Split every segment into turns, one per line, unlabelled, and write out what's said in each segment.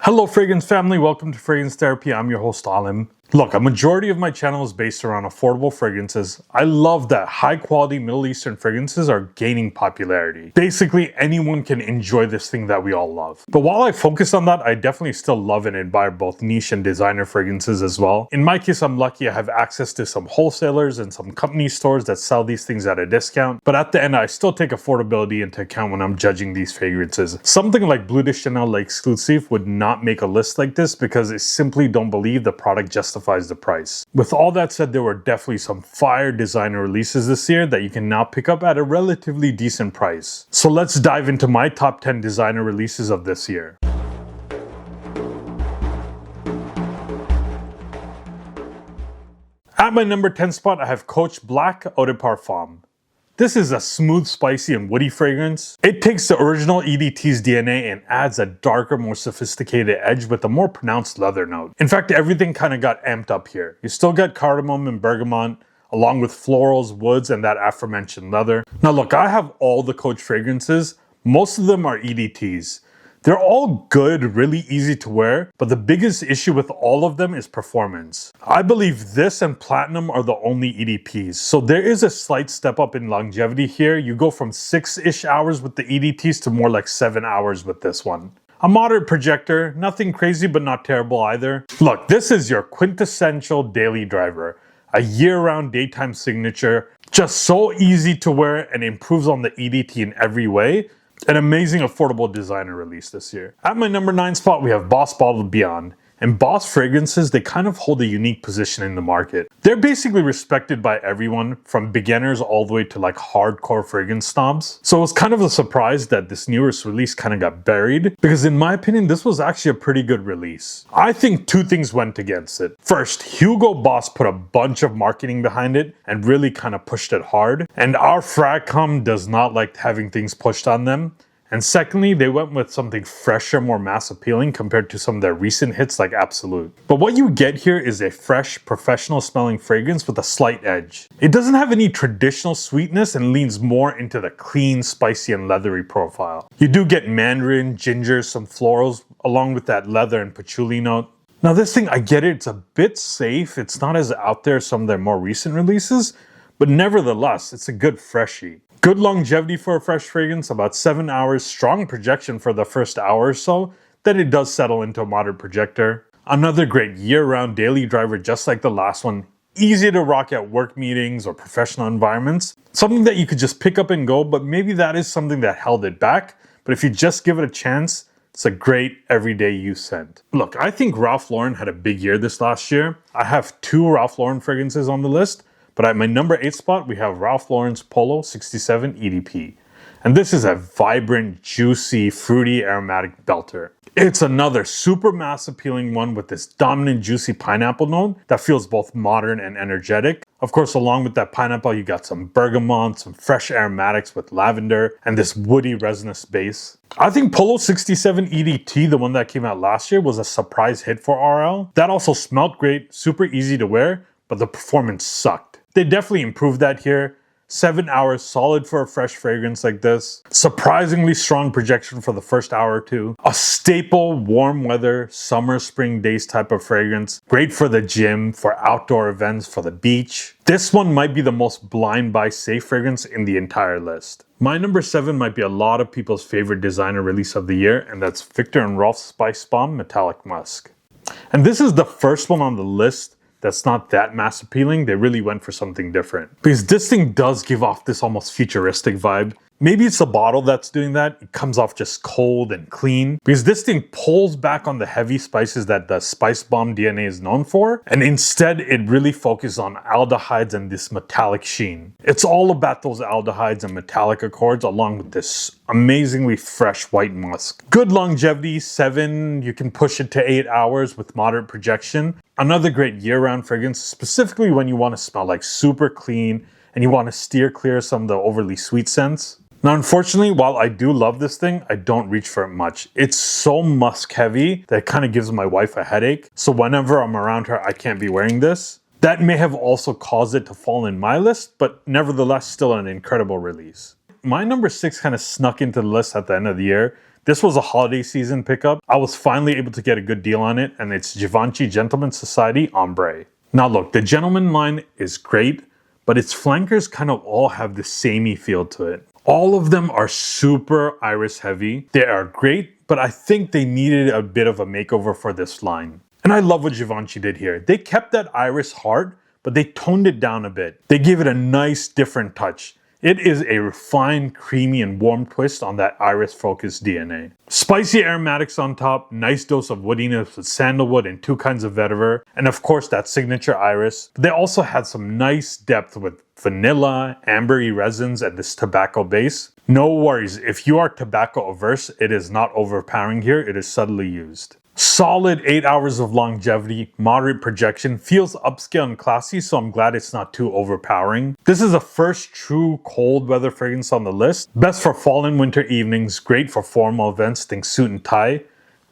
Hello fragrance family, welcome to Fragrance Therapy. I'm your host Alim. Look, a majority of my channel is based around affordable fragrances. I love that high quality Middle Eastern fragrances are gaining popularity. Basically, anyone can enjoy this thing that we all love. But while I focus on that, I definitely still love and admire both niche and designer fragrances as well. In my case, I'm lucky I have access to some wholesalers and some company stores that sell these things at a discount. But at the end, I still take affordability into account when I'm judging these fragrances. Something like Bleu de Chanel L'Exclusif would not make a list like this because I simply don't believe the product justifies the price. With all that said, there were definitely some fire designer releases this year that you can now pick up at a relatively decent price. So let's dive into my top 10 designer releases of this year. At my number 10 spot, I have Coach Black EDP. This is a smooth, spicy, and woody fragrance. It takes the original EDT's DNA and adds a darker, more sophisticated edge with a more pronounced leather note. In fact, everything kind of got amped up here. You still get cardamom and bergamot, along with florals, woods, and that aforementioned leather. Now look, I have all the Coach fragrances. Most of them are EDTs. They're all good, really easy to wear, but the biggest issue with all of them is performance. I believe this and Platinum are the only EDPs, so there is a slight step up in longevity here. You go from 6-ish hours with the EDTs to more like 7 hours with this one. A moderate projector, nothing crazy but not terrible either. Look, this is your quintessential daily driver. A year-round daytime signature, just so easy to wear and improves on the EDT in every way. An amazing affordable designer release this year. At my number 9 spot, we have Boss Bottled Beyond. And Boss fragrances, they kind of hold a unique position in the market. They're basically respected by everyone, from beginners all the way to like hardcore fragrance snobs. So it was kind of a surprise that this newest release kind of got buried, because in my opinion, this was actually a pretty good release. I think two things went against it. First, Hugo Boss put a bunch of marketing behind it and really kind of pushed it hard. And our Fragcom does not like having things pushed on them. And secondly, they went with something fresher, more mass appealing compared to some of their recent hits like Absolute. But what you get here is a fresh, professional smelling fragrance with a slight edge. It doesn't have any traditional sweetness and leans more into the clean, spicy, and leathery profile. You do get mandarin, ginger, some florals, along with that leather and patchouli note. Now this thing, I get it, it's a bit safe. It's not as out there as some of their more recent releases, but nevertheless, it's a good freshie. Good longevity for a fresh fragrance, about 7 hours, strong projection for the first hour or so, then it does settle into a moderate projector. Another great year-round daily driver just like the last one, easy to rock at work meetings or professional environments. Something that you could just pick up and go, but maybe that is something that held it back. But if you just give it a chance, it's a great everyday use scent. Look, I think Ralph Lauren had a big year this last year. I have 2 Ralph Lauren fragrances on the list. But at my number 8 spot, we have Ralph Lauren's Polo 67 EDP. And this is a vibrant, juicy, fruity, aromatic belter. It's another super mass appealing one with this dominant, juicy pineapple note that feels both modern and energetic. Of course, along with that pineapple, you got some bergamot, some fresh aromatics with lavender, and this woody resinous base. I think Polo 67 EDT, the one that came out last year, was a surprise hit for RL. That also smelled great, super easy to wear, but the performance sucked. They definitely improved that here. 7 hours solid for a fresh fragrance like this. Surprisingly strong projection for the first hour or two. A staple warm weather, summer, spring days type of fragrance. Great for the gym, for outdoor events, for the beach. This one might be the most blind buy safe fragrance in the entire list. My number 7 might be a lot of people's favorite designer release of the year, and that's Viktor & Rolf's Spicebomb Metallic Musk. And this is the first one on the list that's not that mass appealing. They really went for something different. Because this thing does give off this almost futuristic vibe. Maybe it's the bottle that's doing that. It comes off just cold and clean. Because this thing pulls back on the heavy spices that the Spicebomb DNA is known for. And instead, it really focuses on aldehydes and this metallic sheen. It's all about those aldehydes and metallic accords along with this amazingly fresh white musk. Good longevity, 7. You can push it to 8 hours with moderate projection. Another great year-round fragrance, specifically when you want to smell like super clean and you want to steer clear of some of the overly sweet scents. Now, unfortunately, while I do love this thing, I don't reach for it much. It's so musk heavy that it kind of gives my wife a headache. So whenever I'm around her, I can't be wearing this. That may have also caused it to fall in my list, but nevertheless, still an incredible release. My number 6 kind of snuck into the list at the end of the year This was a holiday season pickup. I was finally able to get a good deal on it, and it's Givenchy Gentleman Society Ombre. Now look, the Gentleman line is great, but its flankers kind of all have the samey feel to it. All of them are super iris heavy. They are great, but I think they needed a bit of a makeover for this line. And I love what Givenchy did here. They kept that iris heart, but they toned it down a bit. They gave it a nice different touch. It is a refined, creamy, and warm twist on that iris-focused DNA. Spicy aromatics on top, nice dose of woodiness with sandalwood and 2 kinds of vetiver, and of course that signature iris. They also had some nice depth with vanilla, ambery resins, and this tobacco base. No worries, if you are tobacco averse, it is not overpowering here, it is subtly used. Solid 8 hours of longevity, moderate projection, feels upscale and classy, so I'm glad it's not too overpowering. This is the first true cold weather fragrance on the list. Best for fall and winter evenings, great for formal events, think suit and tie.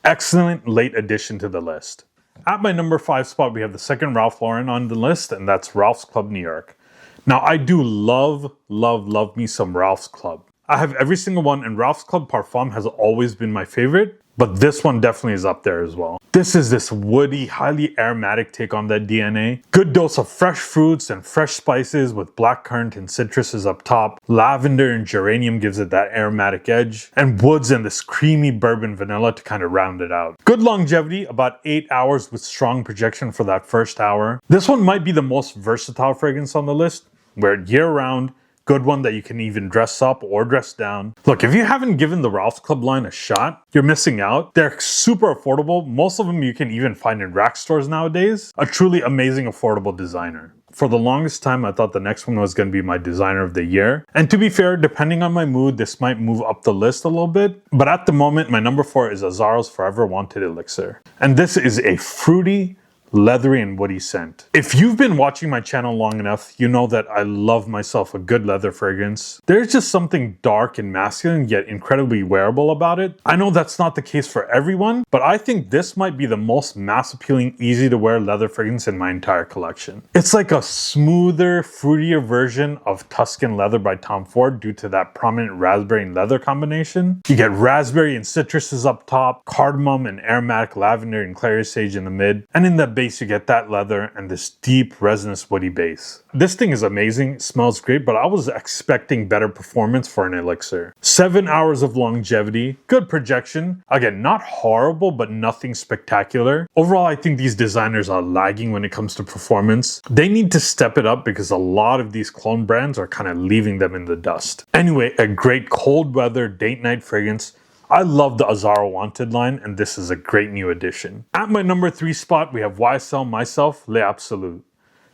Excellent late addition to the list. At my number 5 spot, we have the second Ralph Lauren on the list, and that's Ralph's Club New York. Now I do love me some Ralph's Club. I have every single one, and Ralph's Club Parfum has always been my favorite. But this one definitely is up there as well. This is this woody, highly aromatic take on that DNA. Good dose of fresh fruits and fresh spices with blackcurrant and citruses up top. Lavender and geranium gives it that aromatic edge. And woods and this creamy bourbon vanilla to kind of round it out. Good longevity, about 8 hours with strong projection for that first hour. This one might be the most versatile fragrance on the list. Wear it year round. Good one that you can even dress up or dress down. Look, if you haven't given the Ralph's Club line a shot, you're missing out. They're super affordable. Most of them you can even find in rack stores nowadays. A truly amazing affordable designer. For the longest time, I thought the next one was going to be my designer of the year. And to be fair, depending on my mood, this might move up the list a little bit. But at the moment, my number 4 is Azzaro's Forever Wanted Elixir. And this is a fruity, leathery and woody scent. If you've been watching my channel long enough, you know that I love myself a good leather fragrance. There's just something dark and masculine yet incredibly wearable about it. I know that's not the case for everyone, but I think this might be the most mass appealing, easy to wear leather fragrance in my entire collection. It's like a smoother, fruitier version of Tuscan Leather by Tom Ford due to that prominent raspberry and leather combination. You get raspberry and citruses up top, cardamom and aromatic lavender and clary sage in the mid, and in the base you get that leather and this deep resinous woody base. This thing is amazing, it smells great, but I was expecting better performance for an elixir. 7 hours of longevity, good projection, again not horrible but nothing spectacular. Overall I think these designers are lagging when it comes to performance. They need to step it up because a lot of these clone brands are kind of leaving them in the dust. Anyway, a great cold weather date night fragrance. I love the Azzaro Wanted line, and this is a great new addition. At my number 3 spot, we have YSL Myslf L'Absolu.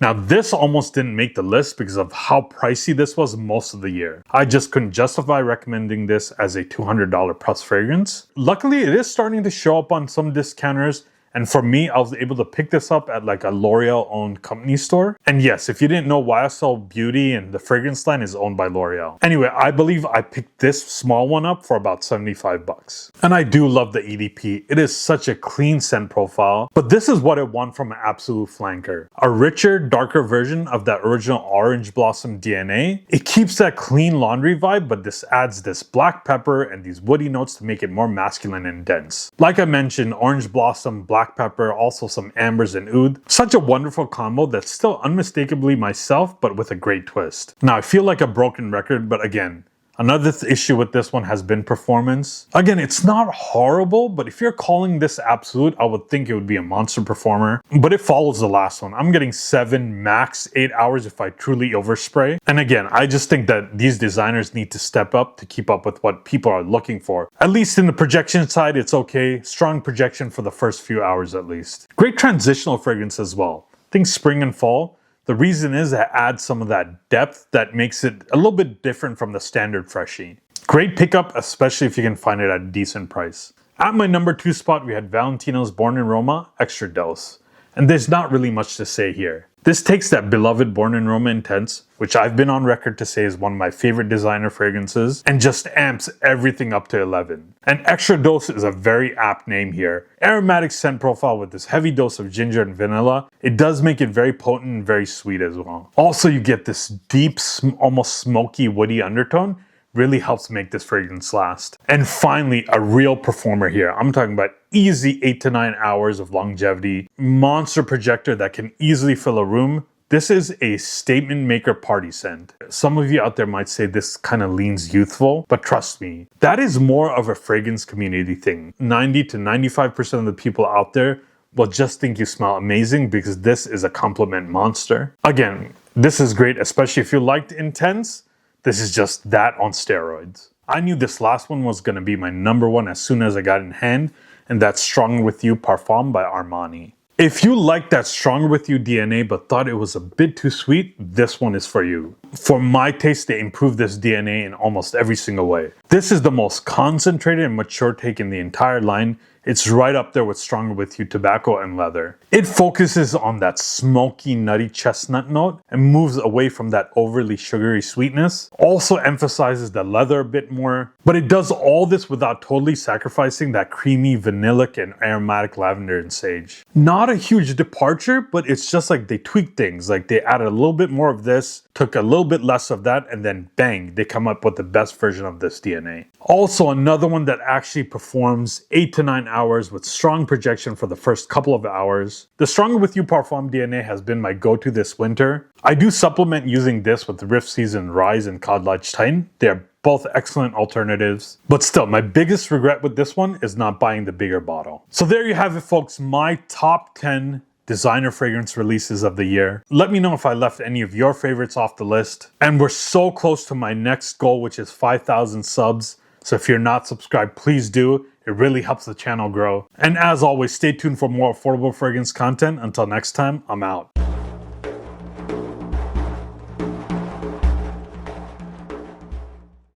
Now this almost didn't make the list because of how pricey this was most of the year. I just couldn't justify recommending this as a $200 plus fragrance. Luckily, it is starting to show up on some discounters. And for me, I was able to pick this up at like a L'Oreal owned company store. And yes, if you didn't know, YSL Beauty and the fragrance line is owned by L'Oreal. Anyway, I believe I picked this small one up for about 75 bucks. And I do love the EDP. It is such a clean scent profile, but this is what I want from an absolute flanker. A richer, darker version of that original orange blossom DNA. It keeps that clean laundry vibe, but this adds this black pepper and these woody notes to make it more masculine and dense. Like I mentioned, orange blossom, black pepper, also some ambers and oud. Such a wonderful combo that's still unmistakably myself, but with a great twist. Now, I feel like a broken record, but again, another issue with this one has been performance. Again, it's not horrible, but if you're calling this absolute, I would think it would be a monster performer. But it follows the last one. I'm getting 7, max 8 hours if I truly overspray. And again, I just think that these designers need to step up to keep up with what people are looking for. At least in the projection side, it's okay. Strong projection for the first few hours at least. Great transitional fragrance as well. Think spring and fall. The reason is it adds some of that depth that makes it a little bit different from the standard freshie. Great pickup, especially if you can find it at a decent price. At my number 2 spot, we had Valentino's Born in Roma Extra Dose. And there's not really much to say here. This takes that beloved Born in Roma Intense, which I've been on record to say is one of my favorite designer fragrances, and just amps everything up to 11. And Extra Dose is a very apt name here. Aromatic scent profile with this heavy dose of ginger and vanilla. It does make it very potent and very sweet as well. Also, you get this deep, almost smoky, woody undertone, really helps make this fragrance last. And finally, a real performer here. I'm talking about easy 8 to 9 hours of longevity, monster projector that can easily fill a room. This is a statement maker party scent. Some of you out there might say this kind of leans youthful, but trust me, that is more of a fragrance community thing. 90 to 95% of the people out there will just think you smell amazing because this is a compliment monster. Again, this is great, especially if you liked Intense. This is just that on steroids. I knew this last one was going to be my number one as soon as I got in hand, and that's Stronger With You Parfum by Armani. If you like that Stronger With You DNA but thought it was a bit too sweet, this one is for you. For my taste, they improved this DNA in almost every single way. This is the most concentrated and mature take in the entire line. It's right up there with Stronger With You Tobacco and Leather. It focuses on that smoky, nutty chestnut note and moves away from that overly sugary sweetness. Also emphasizes the leather a bit more, but it does all this without totally sacrificing that creamy vanillic and aromatic lavender and sage. Not a huge departure, but it's just like they tweaked things. Like they added a little bit more of this, took a little bit less of that, and then bang, they come up with the best version of this DNA. Also, another one that actually performs 8 to 9 hours with strong projection for the first couple of hours. The Stronger With You Parfum DNA has been my go-to this winter. I do supplement using this with Rift Season Rise and Codlodge Titan. They're both excellent alternatives. But still, my biggest regret with this one is not buying the bigger bottle. So there you have it, folks. My top 10 designer fragrance releases of the year. Let me know if I left any of your favorites off the list. And we're so close to my next goal, which is 5,000 subs. So if you're not subscribed, please do. It really helps the channel grow. And as always, stay tuned for more affordable fragrance content. Until next time, I'm out.